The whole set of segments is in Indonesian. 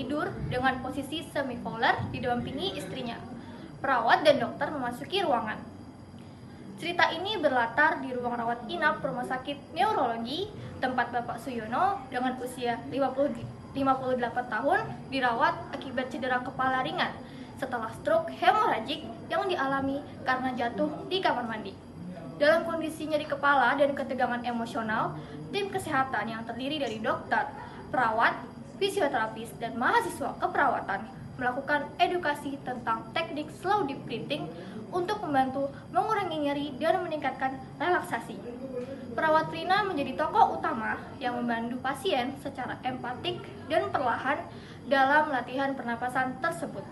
tidur dengan posisi semi-fowler didampingi istrinya. Perawat dan dokter memasuki ruangan. Cerita ini berlatar di ruang rawat inap Rumah Sakit Neurologi, tempat Bapak Suyono dengan usia 58 tahun dirawat akibat cedera kepala ringan setelah stroke hemoragik yang dialami karena jatuh di kamar mandi. Dalam kondisi nyeri kepala dan ketegangan emosional, tim kesehatan yang terdiri dari dokter, perawat, fisioterapis, dan mahasiswa keperawatan melakukan edukasi tentang teknik slow deep breathing untuk membantu mengurangi nyeri dan meningkatkan relaksasi. Perawat Rina menjadi tokoh utama yang membantu pasien secara empatik dan perlahan dalam latihan pernapasan tersebut.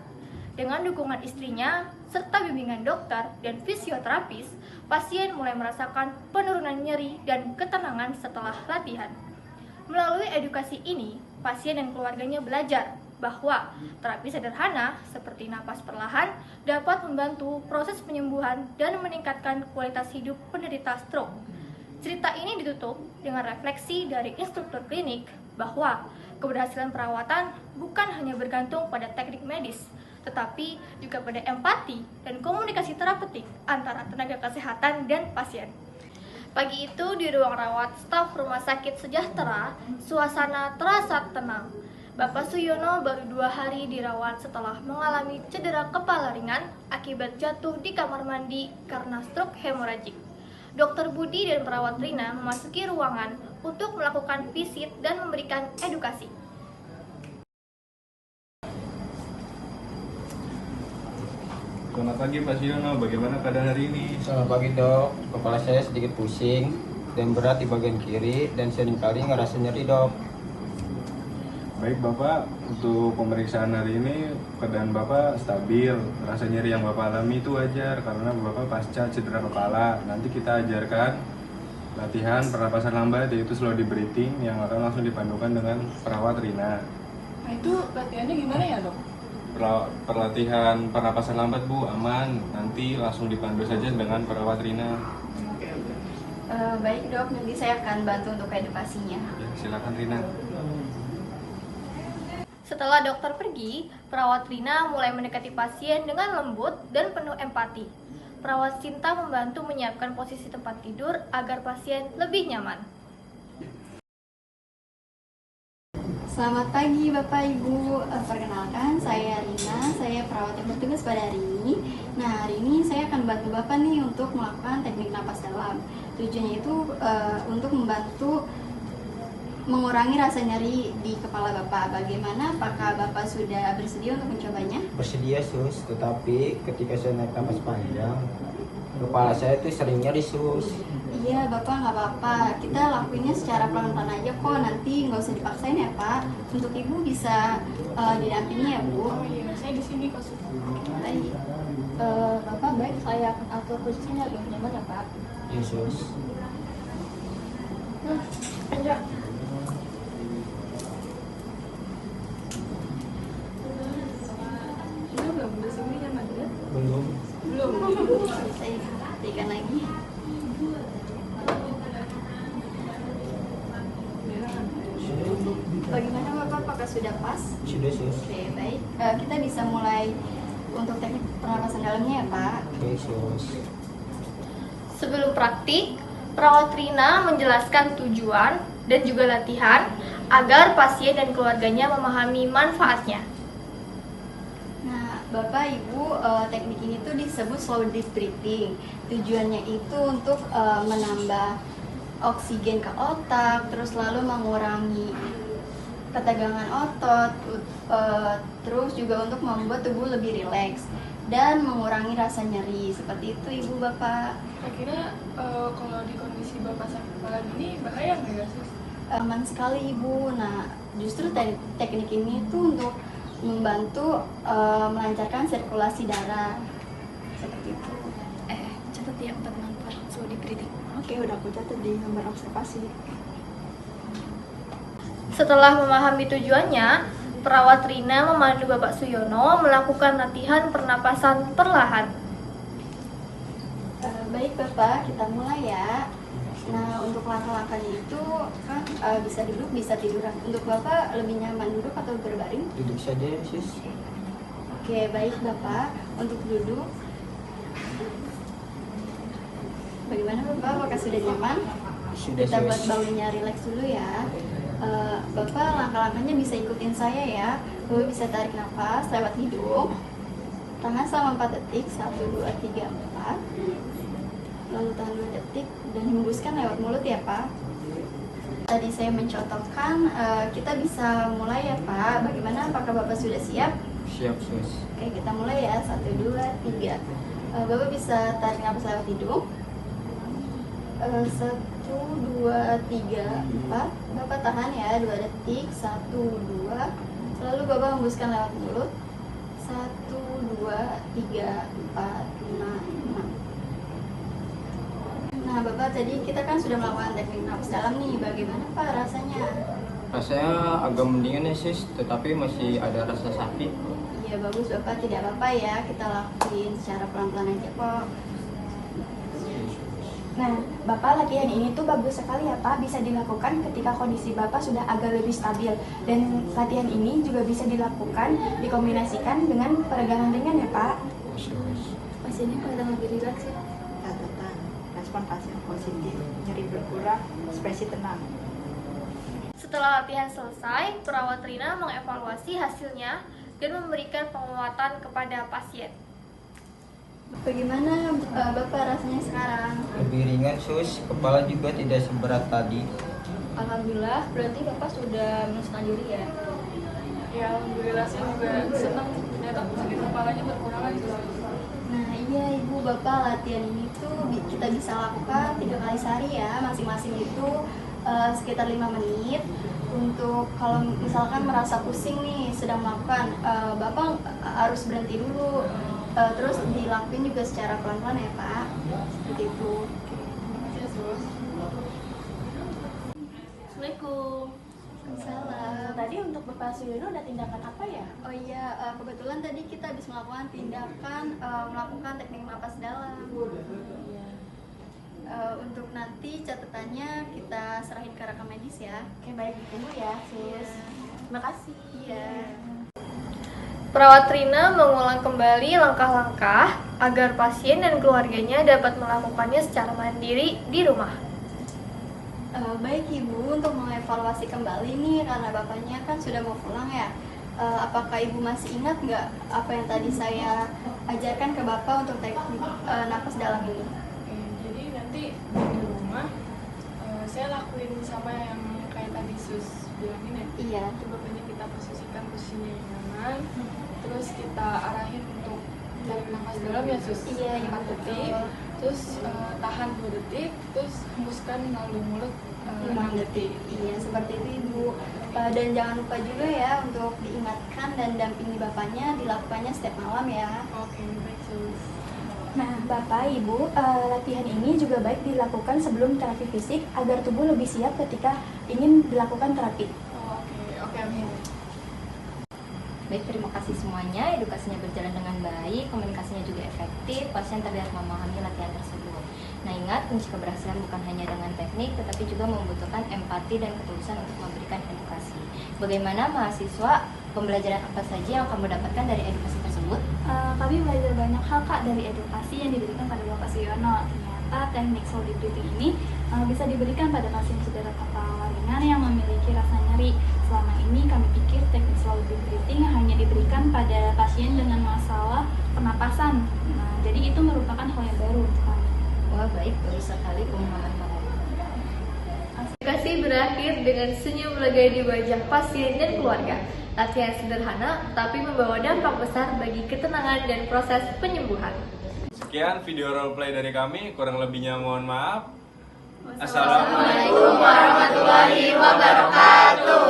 Dengan dukungan istrinya serta bimbingan dokter dan fisioterapis, pasien mulai merasakan penurunan nyeri dan ketenangan setelah latihan. Melalui edukasi ini, pasien dan keluarganya belajar bahwa terapi sederhana seperti napas perlahan dapat membantu proses penyembuhan dan meningkatkan kualitas hidup penderita stroke. Cerita ini ditutup dengan refleksi dari instruktur klinik bahwa keberhasilan perawatan bukan hanya bergantung pada teknik medis, tetapi juga pada empati dan komunikasi terapeutik antara tenaga kesehatan dan pasien. Pagi itu di ruang rawat staf Rumah Sakit Sejahtera, suasana terasa tenang. Bapak Suyono baru 2 hari dirawat setelah mengalami cedera kepala ringan akibat jatuh di kamar mandi karena stroke hemoragik. Dokter Budi dan perawat Rina memasuki ruangan untuk melakukan visit dan memberikan edukasi. Selamat pagi Pak Suyono, bagaimana keadaan hari ini? Selamat pagi dok, kepala saya sedikit pusing dan berat di bagian kiri dan seringkali ngerasa nyeri dok. Baik Bapak, untuk pemeriksaan hari ini keadaan Bapak stabil. Rasa nyeri yang Bapak alami itu wajar karena Bapak pasca cedera kepala. Nanti kita ajarkan latihan pernapasan lambat yaitu slow deep breathing yang akan langsung dipandukan dengan perawat Rina. Nah itu latihannya gimana ya dok? Perlatihan pernapasan lambat Bu, aman. Nanti langsung dipandu saja dengan perawat Rina. Baik dok, nanti saya akan bantu untuk edukasinya. Ya, silakan Rina. Setelah dokter pergi, perawat Rina mulai mendekati pasien dengan lembut dan penuh empati. Perawat Sinta membantu menyiapkan posisi tempat tidur agar pasien lebih nyaman. Selamat pagi Bapak Ibu, perkenalkan saya Rina, saya perawat yang bertugas pada hari ini. Nah hari ini saya akan bantu Bapak nih untuk melakukan teknik napas dalam. Tujuannya itu untuk membantu mengurangi rasa nyeri di kepala Bapak. Bagaimana? Apakah Bapak sudah bersedia untuk mencobanya? Bersedia sus, tetapi ketika saya naik napas panjang, kepala saya itu sering nyeri sus. Iya Bapak, nggak apa-apa. Kita lakuinnya secara pelan-pelan aja kok. Nanti nggak usah dipaksain ya Pak. Untuk Ibu bisa didampingi ya Bu. Oh iya, saya di sini kok. Baik. Bapak baik, saya akan atur posisinya lebih nyaman ya Pak. Ya sus. Ini belum di sini nyaman ya? Belum. Belum. Saya perhatikan lagi. Bagaimana Bapak? Apakah sudah pas? Sudah sus. Oke, baik. Kita bisa mulai untuk teknik pernapasan dalamnya ya Pak. Oke sus. Sebelum praktik, perawat Rina menjelaskan tujuan dan juga latihan agar pasien dan keluarganya memahami manfaatnya. Nah, Bapak Ibu, teknik ini tuh disebut slow deep breathing. Tujuannya itu untuk menambah oksigen ke otak, terus lalu mengurangi ketegangan otot, terus juga untuk membuat tubuh lebih rileks dan mengurangi rasa nyeri. Seperti itu Ibu Bapak. Kira-kira kalau di kondisi Bapak sakit kepala gini bahaya nggak ya sus? Aman sekali Ibu. Nah, justru teknik ini tuh untuk membantu melancarkan sirkulasi darah. Seperti itu. Catat ya untuk manfaat slow deep breathing. Oke, udah aku catat di nomor observasi. Setelah memahami tujuannya, perawat Rina memandu Bapak Suyono melakukan latihan pernapasan perlahan. Baik Bapak, kita mulai ya. Nah, untuk langkah-langkahnya itu kan bisa duduk, bisa tiduran. Untuk Bapak lebih nyaman duduk atau berbaring? Duduk saja ya sis. Oke, baik Bapak. Untuk duduk, bagaimana Bapak? Apakah sudah nyaman? Sudah Kita buat sis. baunya rileks dulu ya. Bapak langkah-langkahnya bisa ikutin saya ya. Bapak bisa tarik nafas lewat hidung. Tahan selama 4 detik. 1, 2, 3, 4. Lalu tahan 2 detik dan hembuskan lewat mulut ya Pak. Tadi saya mencontohkan, kita bisa mulai ya Pak. Bagaimana? Apakah Bapak sudah siap? Siap sis. Oke, kita mulai ya. 1, 2, 3. Bapak bisa tarik nafas lewat hidung. 1, 2, 3, 4. Bapak tahan ya 2 detik. 1, 2. Lalu Bapak hembuskan lewat mulut. 1, 2, 3, 4, 5, 6. Nah Bapak, tadi kita kan sudah melakukan teknik napas dalam nih. Bagaimana Pak rasanya? Rasanya agak mendingan ya sis, tetapi masih ada rasa sakit. Iya bagus Bapak, tidak apa-apa ya. Kita lakuin secara pelan-pelan aja kok. Nah, Bapak latihan ini tuh bagus sekali ya Pak, bisa dilakukan ketika kondisi Bapak sudah agak lebih stabil. Dan latihan ini juga bisa dilakukan, dikombinasikan dengan peregangan ringan ya Pak. Pasiennya kelihatan lebih rileks ya. Catatan, respon pasien positif, nyeri berkurang, ekspresi tenang. Setelah latihan selesai, perawat Rina mengevaluasi hasilnya dan memberikan penguatan kepada pasien. Bagaimana Bapak rasanya sekarang? Lebih ringan sus, kepala juga tidak seberat tadi. Alhamdulillah, berarti Bapak sudah menentukan diri ya? Ya alhamdulillah saya juga senang ternyata sakit kepalanya berkurang aja. Nah iya Ibu, Bapak latihan ini tuh kita bisa lakukan 3 kali sehari ya. Masing-masing itu sekitar 5 menit. Untuk kalau misalkan merasa pusing nih sedang melakukan, Bapak harus berhenti dulu. Terus dilakuin juga secara pelan-pelan ya Pak. Seperti itu. Assalamualaikum. Salam. Tadi untuk Bapak Suyono ada tindakan apa ya? Oh iya, kebetulan tadi kita habis melakukan tindakan melakukan teknik napas dalam. Untuk nanti catatannya kita serahin ke rekam medis ya. Oke, baik, ditunggu ya, sus. Terima kasih. Iya. Perawat Rina mengulang kembali langkah-langkah agar pasien dan keluarganya dapat melakukannya secara mandiri di rumah. Baik Ibu, untuk mengevaluasi kembali nih karena Bapaknya kan sudah mau pulang ya. Apakah Ibu masih ingat nggak apa yang tadi saya ajarkan ke Bapak untuk teknik napas dalam ini? Oke, jadi nanti di rumah saya lakuin sama yang kayak tadi sus bilangin ya. Iya. Coba banyak kita posisikan posisinya yang nyaman, terus kita arahin untuk tarik nafas dalam ya sus. Iya, 4 detik, terus tahan 2 detik, terus hembuskan melalui mulut 6 detik. Iya, seperti itu Ibu. Dan jangan lupa juga ya untuk diingatkan dan dampingi Bapaknya dilakukannya setiap malam ya. Oke, baik sus. Nah, Bapak, Ibu, latihan ini juga baik dilakukan sebelum terapi fisik agar tubuh lebih siap ketika ingin dilakukan terapi. Oh, oke, amin. Baik, terima kasih semuanya. Edukasinya berjalan dengan baik, komunikasinya juga efektif, pasien terlihat memahami latihan tersebut. Nah, ingat, kunci keberhasilan bukan hanya dengan teknik, tetapi juga membutuhkan empati dan ketulusan untuk memberikan edukasi. Bagaimana mahasiswa, pembelajaran apa saja yang kamu dapatkan dari edukasi tersebut? Kami belajar banyak hal Kak dari edukasi yang diberikan pada Bapak Suyono. Ternyata teknik solid breathing ini bisa diberikan pada pasien cedera kepala ringan yang memiliki rasa nyeri. Selama ini kami pikir teknik solid breathing hanya diberikan pada pasien dengan masalah pernapasan. Nah, jadi itu merupakan hal yang baru untuk kami. Wah, baik, bagus sekali pemahaman kamu. Edukasi berakhir dengan senyum lega di wajah pasien dan keluarga. Latihan sederhana tapi membawa dampak besar bagi ketenangan dan proses penyembuhan. Sekian video roleplay dari kami, kurang lebihnya mohon maaf. Assalamualaikum warahmatullahi wabarakatuh.